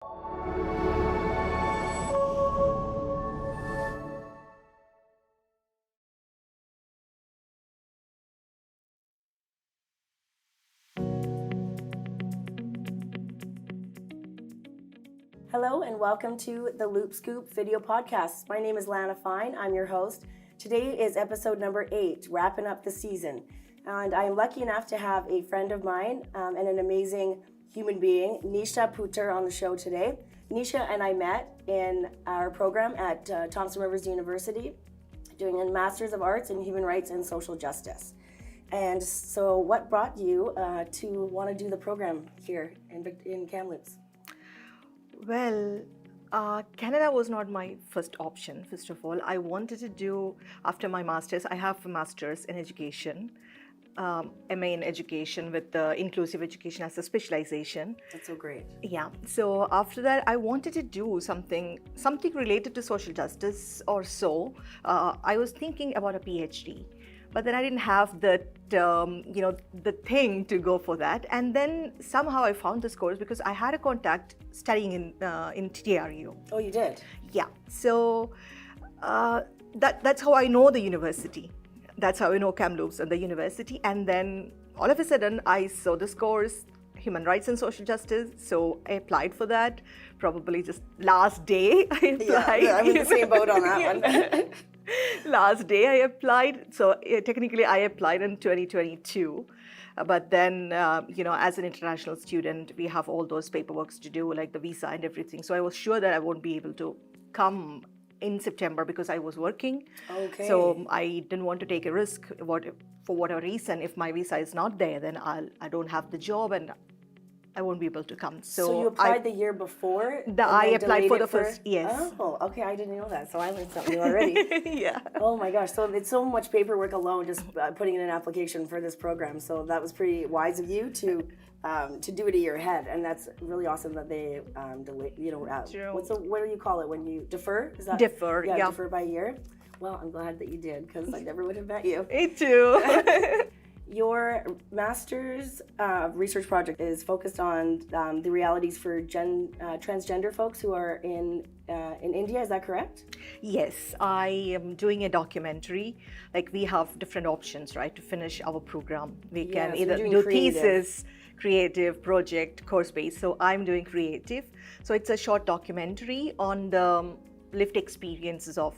Hello and welcome to the Loop Scoop video podcast. My name is Lana Fine. I'm your host. Today is episode number 8, wrapping up the season. And I am lucky enough to have a friend of mine and an amazing human being, Nisha Puthur, on the show today. Nisha and I met in our program at Thompson Rivers University, doing a Master's of Arts in Human Rights and Social Justice. And so what brought you to want to do the program here in Kamloops? Well, Canada was not my first option, first of all. I wanted to do, after my master's, I have a master's in education, MA in education with inclusive education as a specialization. That's so great. Yeah, so after that, I wanted to do something related to social justice or so. I was thinking about a PhD, but then I didn't have the thing to go for that. And then somehow I found this course because I had a contact studying in TRU. Oh, you did? Yeah. So that's how I know the university. That's how I know Kamloops and the university. And then all of a sudden I saw this course, Human Rights and Social Justice. So I applied for that. Probably just last day I applied. Yeah, I'm in the same boat on that one. Last day I applied. So technically I applied in 2022. But then, as an international student, we have all those paperwork to do, like the visa and everything. So I was sure that I won't be able to come in September because I was working. Okay. So I didn't want to take a risk. For whatever reason, if my visa is not there, then I don't have the job and I won't be able to come. So you applied the year before? I applied for the first, yes. Oh, okay, I didn't know that, so I learned something new already. Yeah. Oh my gosh, so it's so much paperwork alone just putting in an application for this program. So that was pretty wise of you to do it a year ahead, and that's really awesome that they delay. What do you call it when you defer? Is that defer? Yeah, defer by a year. Well, I'm glad that you did because I never would have met you. Me too. Your master's research project is focused on the realities for transgender folks who are in India. Is that correct? Yes, I am doing a documentary. Like we have different options, right, to finish our program. We can either do thesis, creative, project, course-based. So I'm doing creative. So it's a short documentary on the lived experiences of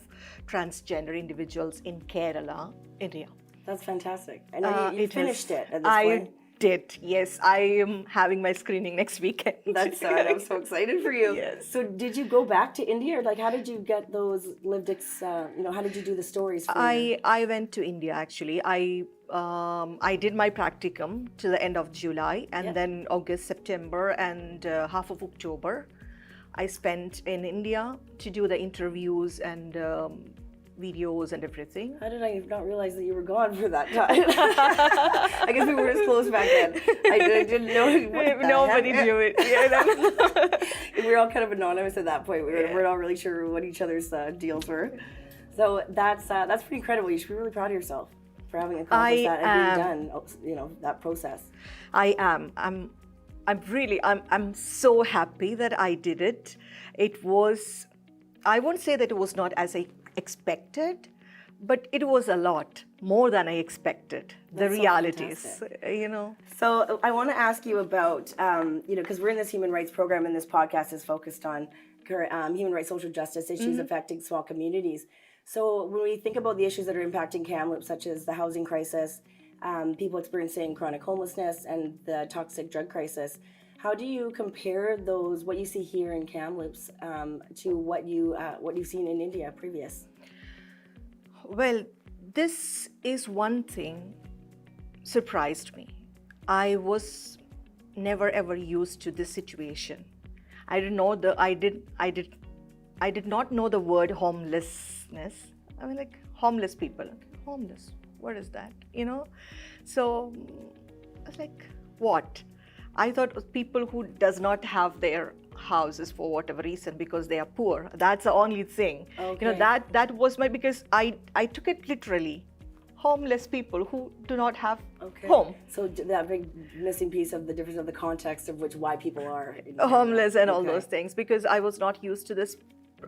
transgender individuals in Kerala, India. That's fantastic. And you finished it at this point? I did, yes. I am having my screening next weekend. That's I'm so excited for you. Yes. So did you go back to India? Or how did you get those lived, how did you do the stories? I went to India, actually. I did my practicum till the end of July, and then August, September, and half of October, I spent in India to do the interviews and videos and everything. How did I not realize that you were gone for that time? I guess we were as close back then. I didn't know what Nobody knew it. We were all kind of anonymous at that point. We're not really sure what each other's deals were. So that's pretty incredible. You should be really proud of yourself for having accomplished that and being done, that process. I am. I'm so happy that I did it. It was, I won't say that it was not as I expected, but it was a lot more than I expected. The realities, So I want to ask you about, because we're in this human rights program and this podcast is focused on human rights, social justice issues affecting small communities. So when we think about the issues that are impacting Kamloops, such as the housing crisis, people experiencing chronic homelessness and the toxic drug crisis, how do you compare what you see here in Kamloops to what you've seen in India previous? Well, this is one thing surprised me. I was never ever used to this situation. I did not know the word homelessness. I mean, like homeless people. Homeless. What is that? So I was like, what? I thought it was people who does not have their houses for whatever reason because they are poor. That's the only thing. Okay. That was because I took it literally. homeless people who do not have home. So that big missing piece of the difference of the context of why people are homeless and all those things, because I was not used to this.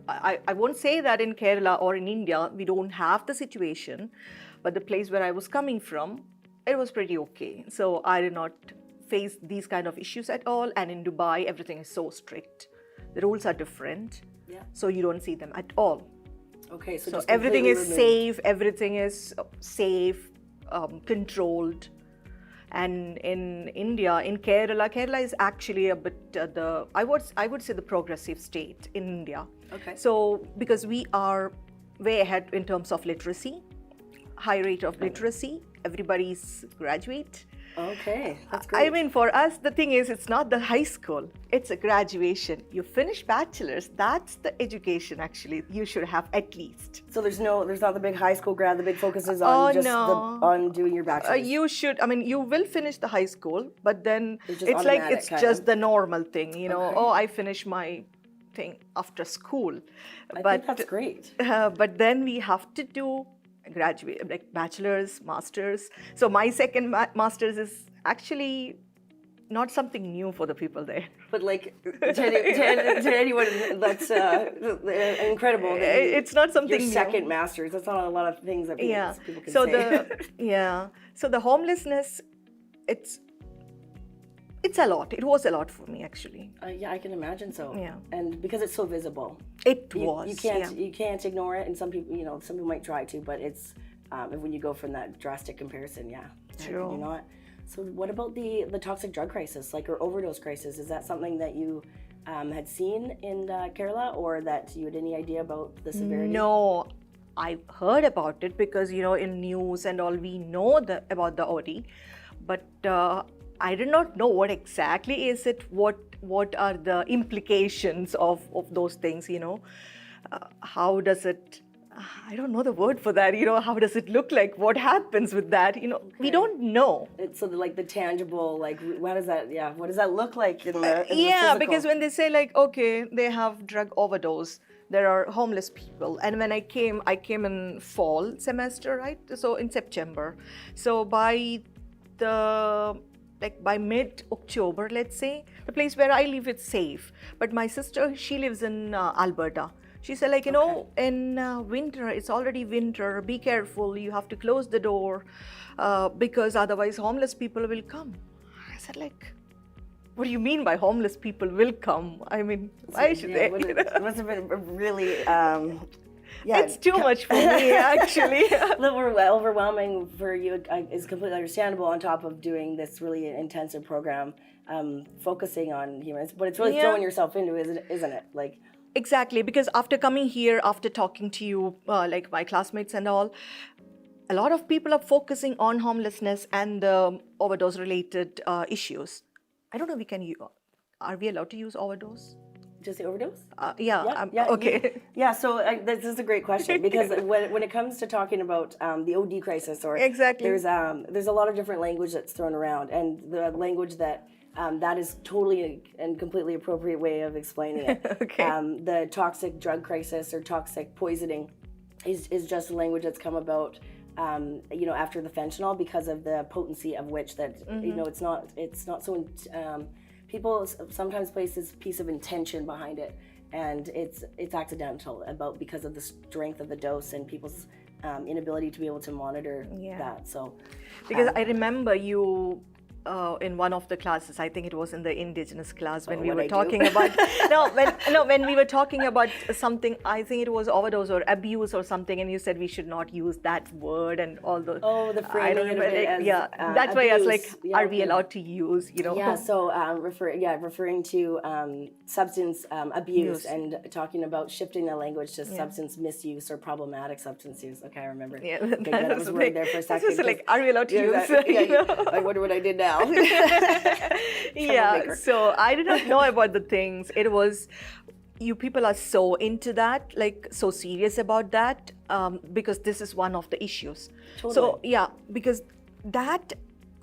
I won't say that in Kerala or in India we don't have the situation, but the place where I was coming from, it was pretty okay. So I did not face these kind of issues at all. And in Dubai, everything is so strict. The rules are different, so you don't see them at all. Okay, so everything is safe. Everything is safe, controlled. And in India, in Kerala is actually a bit I would say the progressive state in India. Okay. So because we are way ahead in terms of literacy, high rate of literacy, everybody's graduate. Okay, that's great. I mean, for us, the thing is, it's not the high school, it's a graduation. You finish bachelor's, that's the education actually you should have at least. So there's not the big high school grad, the big focus is on on doing your bachelor's. You should, I mean, you will finish the high school, but then it's just the normal thing, you know, I finish my thing after school. I think that's great. But then we have to do graduate, like bachelor's, master's. So my second master's is actually not something new for the people there. But like to anyone, that's incredible. It's not something your new. Second master's. That's not a lot of things that people can say. So the homelessness, it's a lot. It was a lot for me actually. I can imagine so. Yeah. And because it's so visible. You can't ignore it, and some people might try to, but it's when you go from that drastic comparison, True. You're not. So what about the toxic drug crisis, or overdose crisis? Is that something that you had seen in Kerala, or that you had any idea about the severity? No, I heard about it because in news and all we know about the OD, but I did not know what exactly is it. What are the implications of those things? How does it? I don't know the word for that. How does it look like? What happens with that? We don't know. It's so the tangible, what does that? Yeah, what does that look like in the physical? Because when they say okay, they have drug overdose, there are homeless people. And when I came in fall semester, right? So in September. So by mid-October, let's say, the place where I live is safe. But my sister, she lives in Alberta. She said, in winter, it's already winter, be careful, you have to close the door because otherwise homeless people will come. I said, what do you mean by homeless people will come? I mean, why should they? It must have been really... it's too much for me, actually. A little overwhelming for you is completely understandable, on top of doing this really intensive program focusing on humans. But it's really throwing yourself into it, isn't it? Exactly, because after coming here, after talking to you, my classmates and all, a lot of people are focusing on homelessness and overdose-related issues. I don't know, are we allowed to use overdose? Just the overdose? Okay. So this is a great question, because when it comes to talking about the OD crisis, exactly, there's a lot of different language that's thrown around, and the language that is totally and completely appropriate way of explaining it. Okay. The toxic drug crisis or toxic poisoning is just a language that's come about after the fentanyl, because of the potency of which that it's not so. People sometimes place this piece of intention behind it, and it's accidental because of the strength of the dose and people's inability to be able to monitor that. So, because I remember you in one of the classes, I think it was in the Indigenous class, when we were talking about when we were talking about something, I think it was overdose or abuse or something, and you said we should not use that word and all the the framing of it as that's why I was are we allowed to use so referring to substance abuse and talking about shifting the language to substance misuse or problematic substance use. Okay, I remember. That was worried there for a second. Just are we allowed to use I wonder what I did now. So I did not know about the things. It was, you people are so into that, so serious about that, because this is one of the issues. Totally. So because that,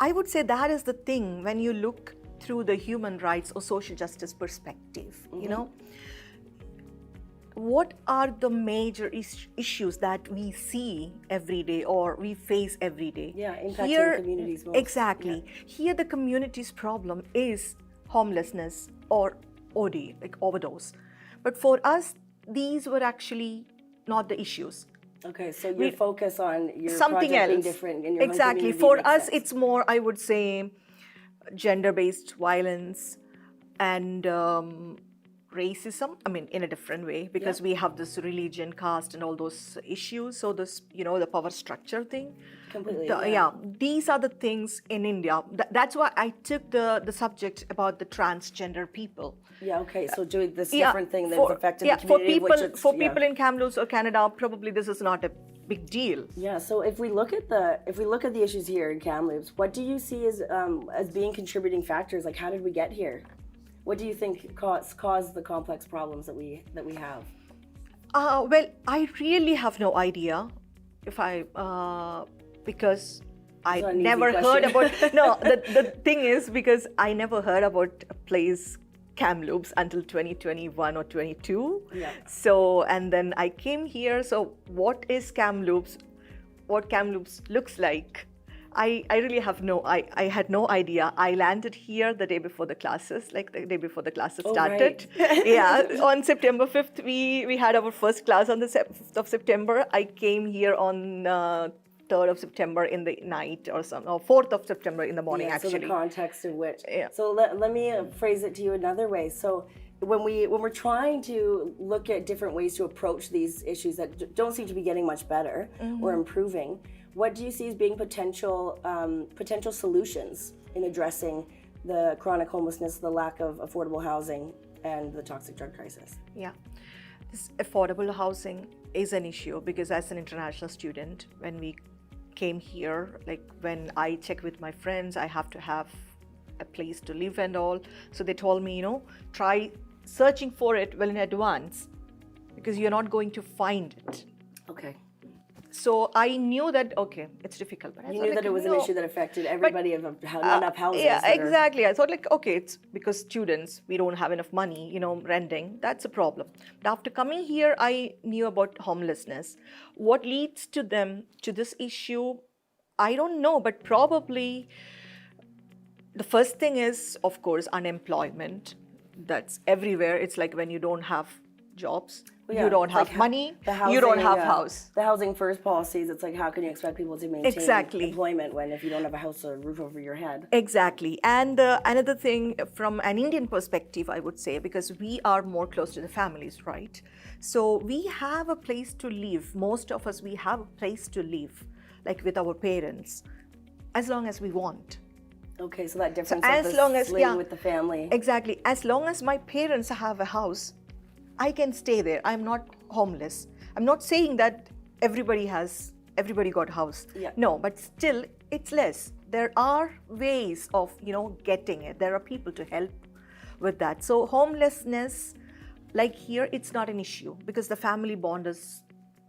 I would say that is the thing when you look through the human rights or social justice perspective, what are the major issues that we see every day or we face every day? Yeah, impacting communities most. Exactly. Yeah. Here the community's problem is homelessness or OD, like overdose. But for us, these were actually not the issues. Okay, so your focus on your something project else being different in your exactly. home community For makes us, sense. it's more, I would say, gender-based violence and racism. I mean, in a different way, because we have this religion, caste, and all those issues. So this, the power structure thing. Completely. These are the things in India. That's why I took the subject about the transgender people. Yeah. Okay. So doing this different thing that's affected the community. For people in Kamloops or Canada, probably this is not a big deal. Yeah. So if we look at the issues here in Kamloops, what do you see as being contributing factors? Like, how did we get here? What do you think caused the complex problems that we have? Well, I really have no idea. Because I never heard about. No, the thing is, because I never heard about a place Kamloops until 2021 or 22. Yeah. So, and then I came here. So, what is Kamloops? What Kamloops looks like? I really have I had no idea. I landed here the day before the classes, started. Right. Yeah, on September 5th, we had our first class on the 5th of September. I came here on 3rd of September in the night or 4th of September in the morning, actually. So the context of which. Yeah. So let me phrase it to you another way. So when we're trying to look at different ways to approach these issues that don't seem to be getting much better or improving, what do you see as being potential solutions in addressing the chronic homelessness, the lack of affordable housing, and the toxic drug crisis? Yeah, this affordable housing is an issue because as an international student, when we came here, like when I check with my friends, I have to have a place to live and all. So they told me, try searching for it well in advance because you're not going to find it. Okay. So I knew that, okay, it's difficult. But you knew that it was an issue that affected everybody of not enough houses. Yeah, exactly. I thought okay, it's because students, we don't have enough money, renting. That's a problem. But after coming here, I knew about homelessness. What leads to this issue, I don't know, but probably the first thing is, of course, unemployment. That's everywhere. It's like when you don't have jobs, you don't have money, you don't have house. The housing first policies, it's like, how can you expect people to maintain employment if you don't have a house or a roof over your head? Exactly. And another thing, from an Indian perspective, I would say, because we are more close to the families, right? So we have a place to live. Most of us, we have a place to live, like with our parents, as long as we want. Okay, so that difference of living with the family. Exactly. As long as my parents have a house, I can stay there. I'm not homeless. I'm not saying that everybody got a house. Yeah. No, but still, it's less. There are ways of, getting it. There are people to help with that. So homelessness, like here, it's not an issue because the family bond is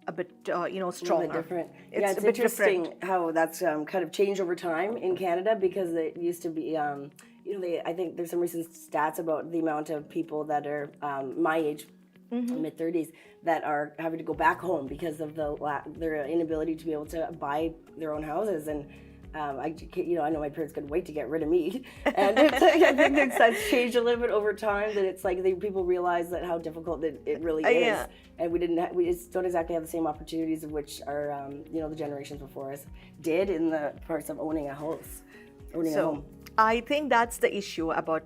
a bit, stronger. A bit different. It's interesting how that's kind of changed over time in Canada because it used to be, I think there's some recent stats about the amount of people that are my age, mid-30s, that are having to go back home because of their inability to be able to buy their own houses. And I know my parents couldn't wait to get rid of me. And I think that's changed a little bit over time, that it's like people realize that how difficult it really is. Yeah. And we just don't exactly have the same opportunities of which our, the generations before us did in the parts of owning a house, owning a home. I think that's the issue about,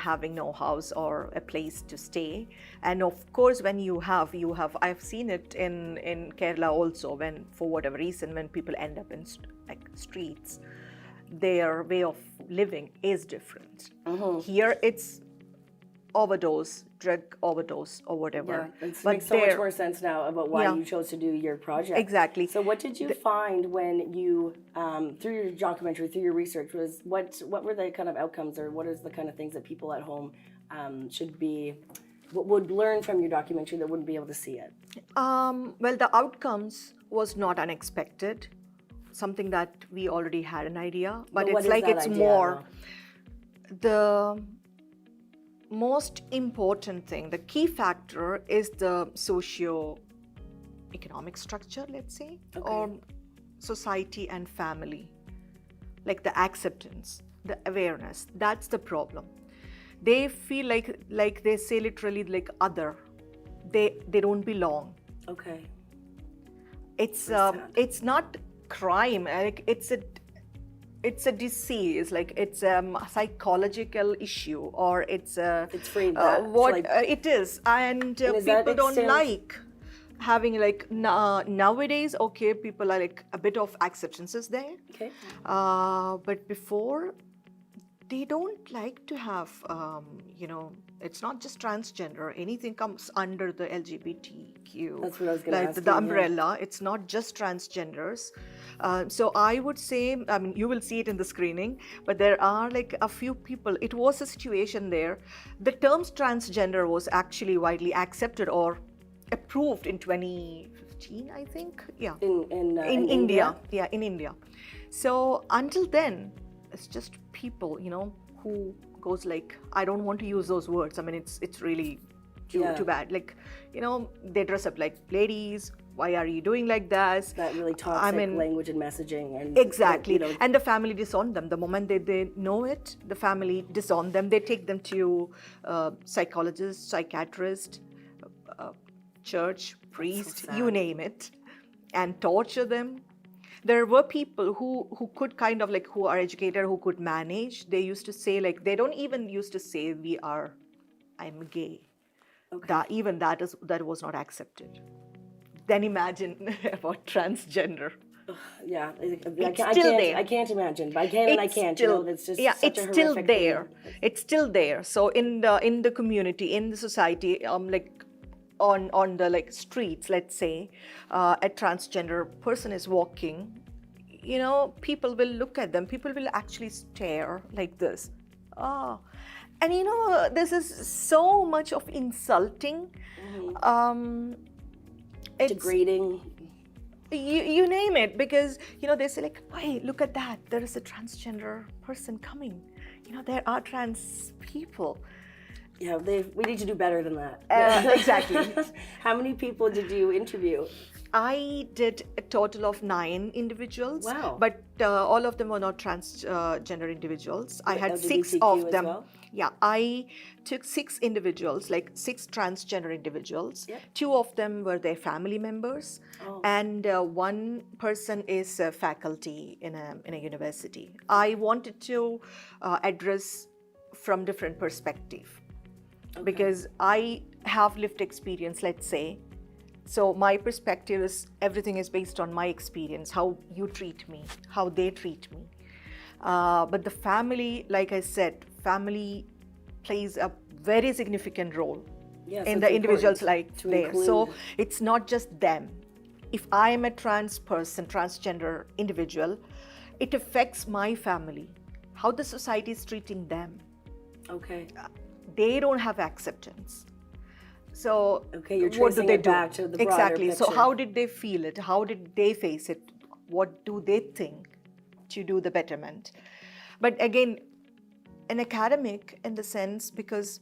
having no house or a place to stay. And of course, when you have, I've seen it in Kerala also, when for whatever reason, when people end up in streets, their way of living is different. Here it's drug overdose or whatever. Yeah, it makes so much more sense now about why you chose to do your project. Exactly. So what did you find when you, through your documentary, through your research, what were the kind of outcomes, or what is the kind of things that people at home would learn from your documentary that wouldn't be able to see it? Well, the outcomes was not unexpected, something that we already had an idea, but it's like it's more, most important thing, the key factor is the socio-economic structure, let's say, or society and family, like the acceptance, the awareness. That's the problem. They feel like they say literally like other. They don't belong. Okay. It's not crime. Like it's a disease. Like it's a psychological issue, or it's framed it is, and people don't like having like nowadays. Okay, people are like a bit of acceptance is there. Okay. But before, they don't like to have, it's not just transgender. Anything comes under the LGBTQ. That's what I was going to ask. The umbrella. Yeah. It's not just transgenders. So I would say, I mean, you will see it in the screening, but there are like a few people. It was a situation there. The terms transgender was actually widely accepted or approved in 2015, I think. Yeah. In India. Yeah, in India. So until then, it's just people, who goes like, I don't want to use those words. I mean, it's really too bad. Like, they dress up like ladies. Why are you doing like that? That really toxic language and messaging. And exactly. And the family disown them. The moment they know it, the family disown them. They take them to psychologists, psychiatrists, church, priest, you name it, and torture them. There were people who could kind of like, who are educated, who could manage. They used to say like, they don't even used to say I'm gay. Okay. That was not accepted. Then imagine about transgender. Yeah, I can't imagine. But I can and I can't. It's just it's still there. Thing. It's still there. So in the community, in the society, like on the like streets, let's say, a transgender person is walking, people will look at them. People will actually stare like this. And this is so much of insulting. Mm-hmm. It's degrading. You name it, because they say like, hey, look at that, there is a transgender person coming. There are trans people. Yeah, we need to do better than that. Exactly. How many people did you interview? I did a total of 9 individuals. Wow. But all of them were not transgender individuals. I had LGBTQ 6 of them. Well? Yeah, I took 6 individuals, like 6 transgender individuals. Yep. 2 of them were their family members, and 1 person is a faculty in a university. I wanted to address from different perspective. Because I have lived experience, let's say. So my perspective is, everything is based on my experience, how you treat me, how they treat me. But the family, like I said, family plays a very significant role in the individual's life there. So it's not just them. If I am a trans person, transgender individual, it affects my family, how the society is treating them. Okay. They don't have acceptance. So you're tracing it back to the broader exactly. picture. So how did they feel it? How did they face it? What do they think to do the betterment? But again, an academic in the sense, because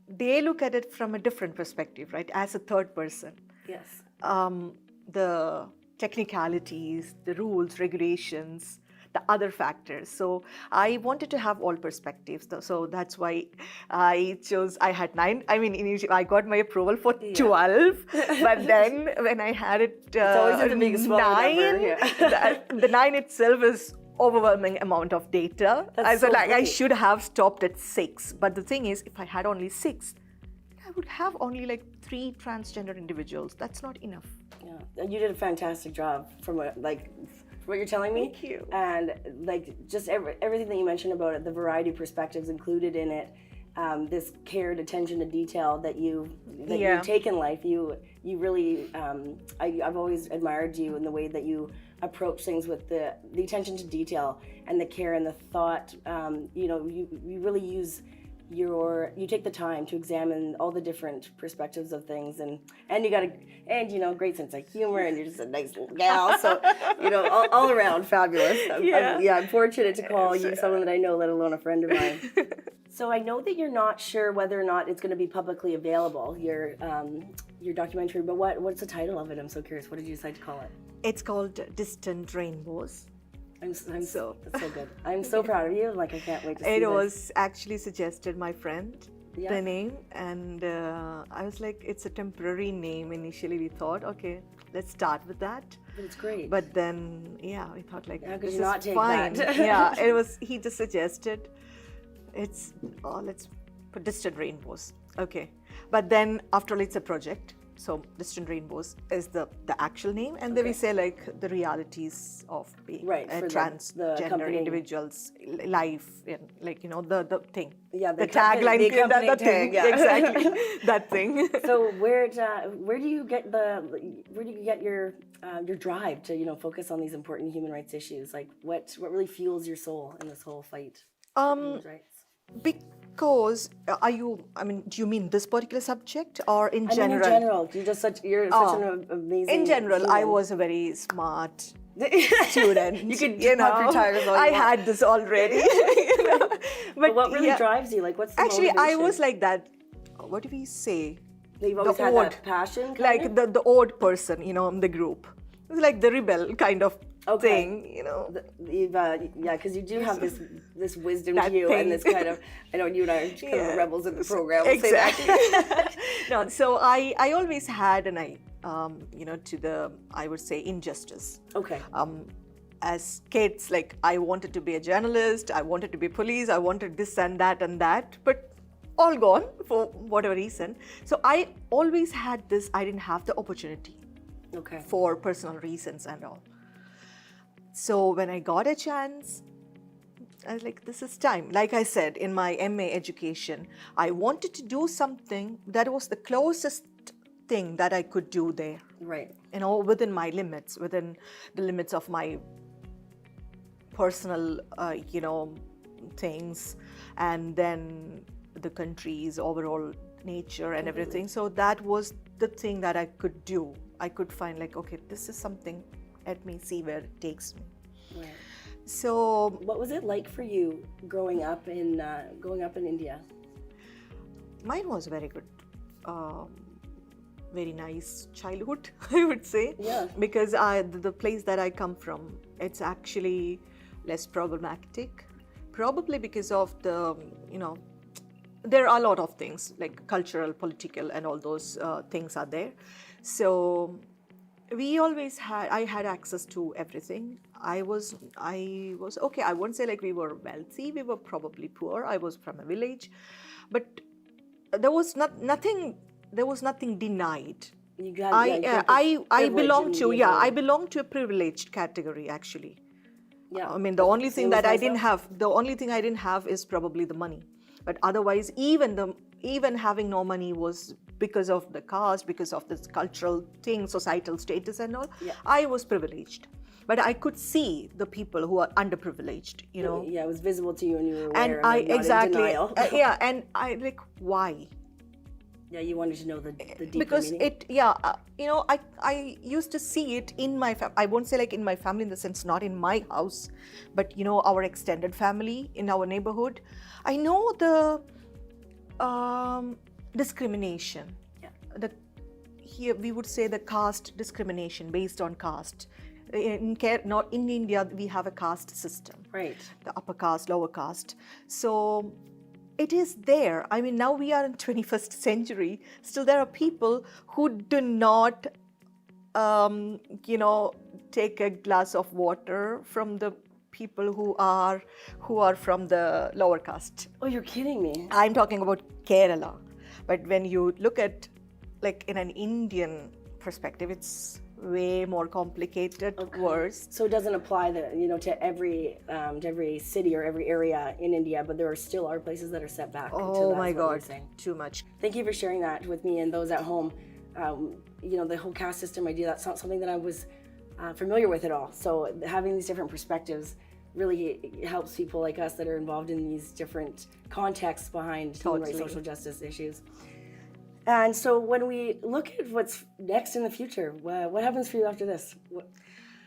they look at it from a different perspective, right? As a third person. Yes. The technicalities, the rules, regulations, the other factors. So I wanted to have all perspectives. So that's why I had 9. I mean, initially I got my approval for 12, but then when I had it 9, the 9 itself is overwhelming amount of data. I should have stopped at 6. But the thing is, if I had only 6, I would have only like 3 transgender individuals. That's not enough. Yeah, you did a fantastic job from what you're telling me. Thank you. And just everything that you mentioned about it, the variety of perspectives included in it, this care and attention to detail that you take in life. You really, I've always admired you in the way that you approach things with the attention to detail and the care and the thought. You really you take the time to examine all the different perspectives of things, and you got a great sense of humor, and you're just a nice little gal. So all around fabulous. I'm fortunate to call you someone that I know, let alone a friend of mine. So I know that you're not sure whether or not it's going to be publicly available, your documentary, but what's the title of it? I'm so curious. What did you decide to call it? It's called Distant Rainbows. That's so good. I'm so proud of you. Like, I can't wait to see It this. was actually suggested my friend, Yeah. the name, and I was like, it's a temporary name. Initially, we thought, okay, let's start with that. But it's great. But then, yeah, we thought like, How could this you is not take fine. that? Yeah, it was. He just suggested, let's put Distant Rainbows. Okay, but then after all, it's a project. So Distant Rainbows is the actual name, and then we say like the realities of being a transgender individual's life, and like the thing. Yeah, the tagline, the thing, yeah. exactly, that thing. So where do you get your drive to focus on these important human rights issues? Like what really fuels your soul in this whole fight for human rights? Because do you mean this particular subject or in general? In general, you're such an amazing. In general, human. I was a very smart student. You could pop your tires all you I want. had this already. But what really drives you? Like, what's the actually? motivation? I was like that. What do we say? You've always had that passion, like the odd person, in the group. It's like the rebel kind of thing, because you do have this wisdom to you and this kind of, I know you and I are kind of rebels in the program. We'll exactly. No, so I always had an eye, to the, I would say, injustice. Okay. As kids, like I wanted to be a journalist, I wanted to be police, I wanted this and that, but all gone for whatever reason. So I always had this, I didn't have the opportunity. Okay. For personal reasons and all. So when I got a chance, I was like, this is time. Like I said, in my MA education, I wanted to do something that was the closest thing that I could do there. Right. Within my limits, within the limits of my personal, things, and then the country's overall nature and everything. So that was the thing that I could do. I could find like, okay, this is something, let me see where it takes me. Right. So what was it like for you growing up in India? Mine was very good, very nice childhood, I would say. Yeah. Because the place that I come from, it's actually less problematic, probably because of the, there are a lot of things like cultural, political, and all those things are there. So I had access to everything. I was okay. I won't say like we were wealthy. We were probably poor. I was from a village, but there was nothing denied. I belong to a privileged category actually. Yeah. I mean, the only thing I didn't have is probably the money. But otherwise, even having no money was because of the caste, because of this cultural thing, societal status and all. Yeah. I was privileged. But I could see the people who are underprivileged, Yeah, it was visible to you and you were aware and of it, not in denial. And I like, why? Yeah, you wanted to know the deeper because meaning. I used to see it in my family. I won't say like in my family in the sense not in my house, but our extended family in our neighborhood. I know the discrimination. Yeah. Here we would say the caste discrimination based on caste. Not in India, we have a caste system. Right. The upper caste, lower caste. So it is there. I mean, now we are in 21st century. Still, there are people who do not, take a glass of water from the people who are from the lower caste. Oh, you're kidding me. I'm talking about Kerala. But when you look at, like, in an Indian perspective, it's way more complicated, worse. So it doesn't apply to every city or every area in India, but there still are places that are set back. Oh my God, too much. Thank you for sharing that with me and those at home. The whole caste system idea, that's not something that I was familiar with at all. So having these different perspectives really helps people like us that are involved in these different contexts behind human rights, social justice issues. And so when we look at what's next in the future, what happens for you after this? What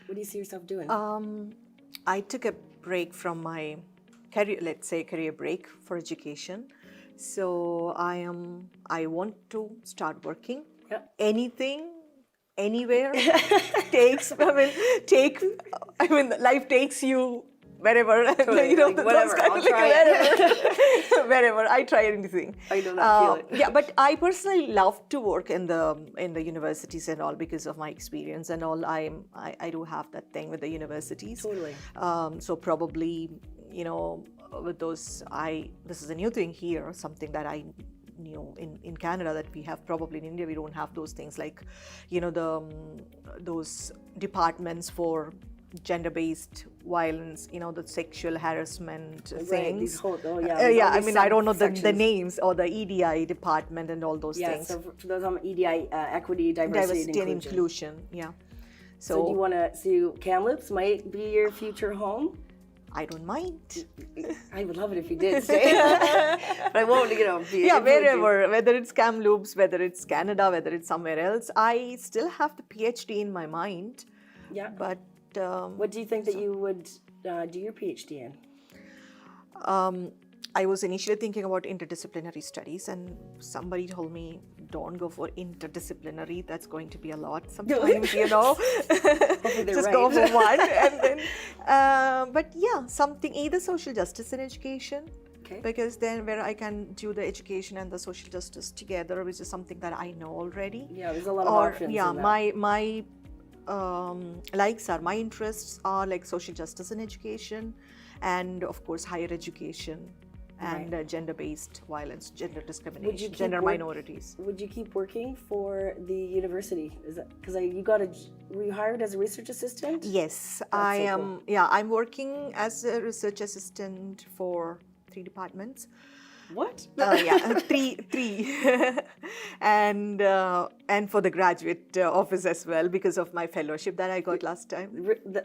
do you see yourself doing? I took a break from my career break for education. So I want to start working. Yep. Anything, anywhere life takes you wherever. Totally, whatever. I'll try wherever. Wherever. I try anything. I know that feeling. Yeah, but I personally love to work in the universities and all because of my experience and all. I do have that thing with the universities. Totally. So probably, with those, this is a new thing here, something that I knew in Canada that we have. Probably in India we don't have those things like, those departments for gender-based violence, the sexual harassment things. I don't know the names or the EDI department and all those things. So for those on EDI, equity, diversity and inclusion. Yeah. So do you want to see Kamloops might be your future home? I don't mind. I would love it if you did stay. But I won't, be wherever, whether it's Kamloops, whether it's Canada, whether it's somewhere else. I still have the PhD in my mind. Yeah. But what do you think that you would do your PhD in? I was initially thinking about interdisciplinary studies, and somebody told me, don't go for interdisciplinary. That's going to be a lot sometimes, Just go for one. And then, but yeah, something, either social justice and education, because then where I can do the education and the social justice together, which is something that I know already. Yeah, there's a lot of options. Yeah, in that. my my interests are like social justice and education, and of course higher education. And gender-based violence, gender discrimination, gender minorities. Would you keep working for the university? Is that because were you hired as a research assistant? Yes, I am. Cool. Yeah, I'm working as a research assistant for 3 departments. What? Three, and for the graduate office as well because of my fellowship that I got last time.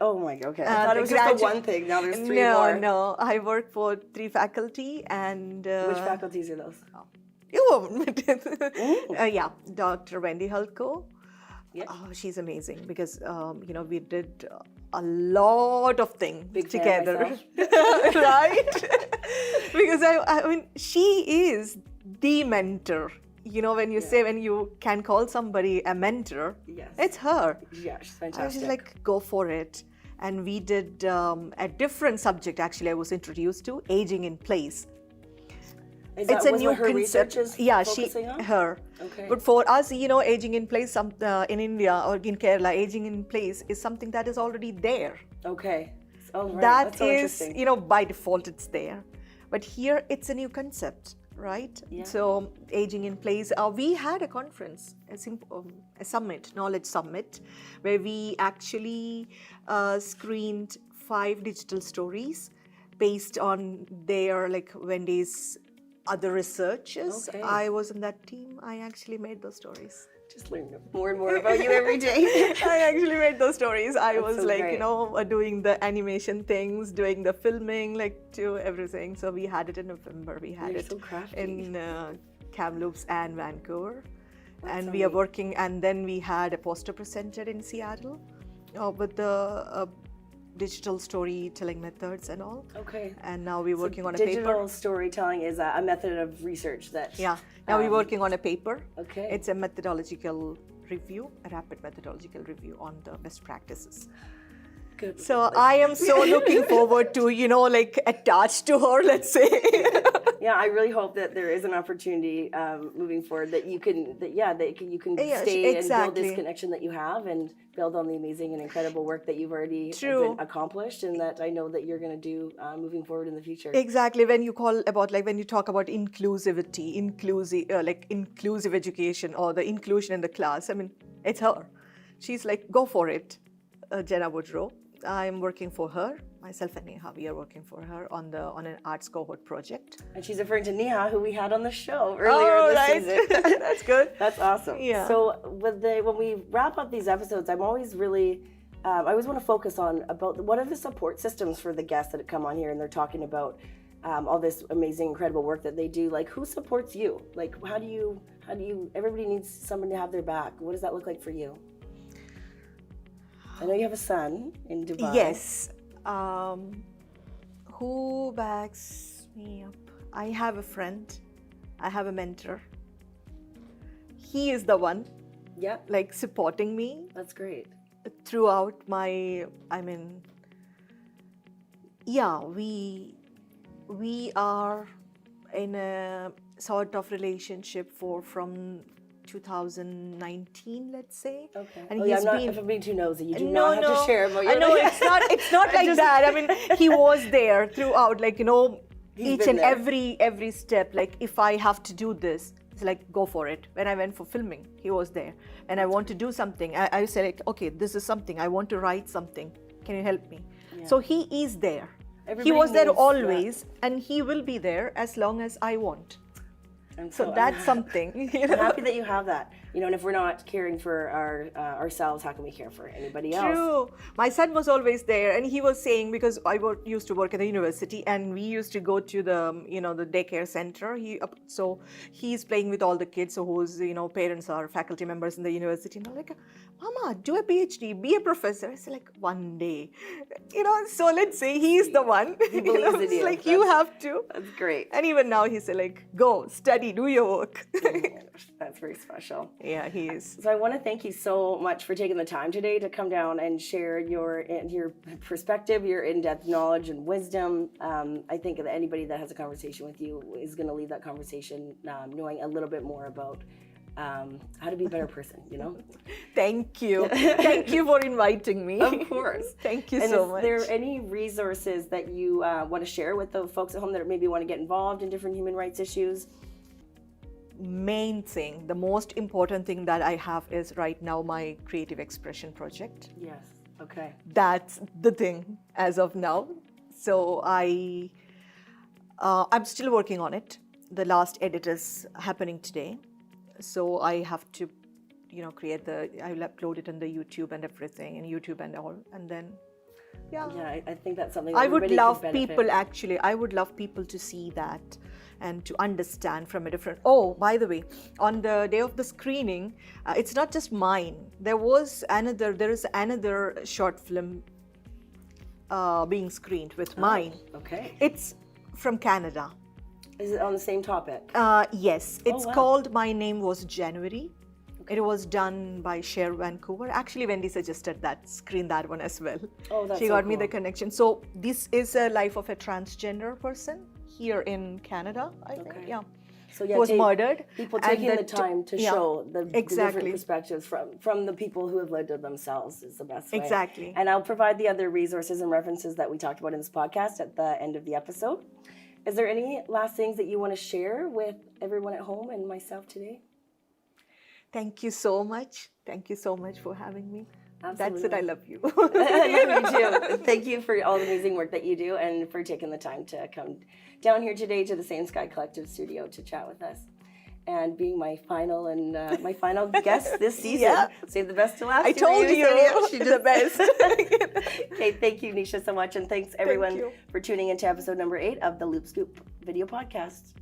Oh my God! Okay, I thought it was just the one thing. Now there's 3 more. No, I work for 3 faculty and. Which faculties are those? You won't. Dr. Wendy Hulko. Yeah. Oh, she's amazing because we did a lot of things together, right? Because I mean, she is the mentor. When you say when you can call somebody a mentor, it's her. Yeah, she's fantastic. I was just like, go for it. And we did a different subject. Actually, I was introduced to aging in place. It's a new concept. Her. Okay. But for us, aging in place, in India or in Kerala, aging in place is something that is already there. Okay. Oh, right. That is, by default, it's there. But here, it's a new concept, right? Yeah. So, aging in place. We had a conference, a summit, knowledge summit, where we actually screened 5 digital stories based on their, Wendy's other researchers. Okay. I was in that team. I actually made those stories. Just learn more and more about you every day. I actually made those stories. I That's was so great. Doing the animation things, doing the filming, to everything. So we had it in November. We had it so crafty. in Kamloops and Vancouver. That's and so we are neat. working, and then we had a poster presented in Seattle with the digital storytelling methods and all. Okay. And now we're working on a paper. Digital storytelling is a method of research that. Yeah. Now we're working on a paper. Okay. It's a methodological review, a rapid methodological review on the best practices. Good. So I am so looking forward to, attached to her, let's say. Yeah, I really hope that there is an opportunity moving forward that you can, you can stay and build this connection that you have and build on the amazing and incredible work that you've already accomplished, and that I know that you're going to do moving forward in the future. Exactly. When you talk about inclusivity, inclusive education or the inclusion in the class, I mean, it's her. She's like, go for it, Jenna Woodrow. I'm working for her. Myself and Neha, we are working for her on an arts cohort project. And she's referring to Neha, who we had on the show earlier this season. That's good. That's awesome. Yeah. So when we wrap up these episodes, I'm always really, I always want to focus on about what are the support systems for the guests that come on here and they're talking about all this amazing, incredible work that they do. Like, who supports you? Like, how do you, everybody needs someone to have their back. What does that look like for you? I know you have a son in Dubai. Yes. Who backs me up? I have a friend. I have a mentor. He is the one, like supporting me. That's great. Throughout my, we are in a sort of relationship from 2019, let's say. Okay. And if I'm being too nosy, you do not have to share about your... I know, it's not like that. I mean, he was there throughout, like, each and every step. Like, if I have to do this, it's like, go for it. When I went for filming, he was there. And I want to do something. I said, like, okay, this is something. I want to write something. Can you help me? Yeah. So he is there. He was there always, and he will be there as long as I want. And so that's something. I'm happy that you have that. And if we're not caring for ourselves, how can we care for anybody else? True. My son was always there, and he was saying, because I used to work at the university, and we used to go to the the daycare center. So he's playing with all the kids, so whose parents are faculty members in the university, and I'm like, Mama, do a PhD, be a professor. I said, like, one day, So let's say he's the one. He believes in you. Like, you have to. That's great. And even now he said, like, go study, do your work. That's very special. Yeah, he is. So I want to thank you so much for taking the time today to come down and share your perspective, your in-depth knowledge and wisdom. I think that anybody that has a conversation with you is going to leave that conversation knowing a little bit more about how to be a better person, Thank you. Thank you for inviting me. Of course. Thank you so much. Is there any resources that you want to share with the folks at home that maybe want to get involved in different human rights issues? Main thing, the most important thing that I have is right now my creative expression project. Yes. Okay. That's the thing as of now. So I'm still working on it. The last edit is happening today. So I have to, create I will upload it on the YouTube and everything, and YouTube and all, and then, Yeah, I think that's something that I would love people to see that and to understand from a different. Oh, by the way, on the day of the screening, it's not just mine. There is another short film being screened with mine. Okay. It's from Canada. Is it on the same topic? Yes. It's called My Name Was January. Okay. It was done by Cher Vancouver. Actually, Wendy suggested screen that one as well. Oh, that's She got me the connection. So this is a life of a transgender person here in Canada, I think. Yeah. So who was murdered. People taking the time to show the different perspectives from the people who have lived it themselves is the best way. Exactly. And I'll provide the other resources and references that we talked about in this podcast at the end of the episode. Is there any last things that you want to share with everyone at home and myself today? Thank you so much. Thank you so much for having me. Absolutely. That's it. I love you. I love you too. Thank you for all the amazing work that you do and for taking the time to come down here today to the Same Sky Collective studio to chat with us and being my final guest this season. Yeah. Save the best to last. I told you. She's the best. Okay, thank you, Nisha, so much. And thanks everyone for tuning into episode number 8 of the Loop Scoop video podcast.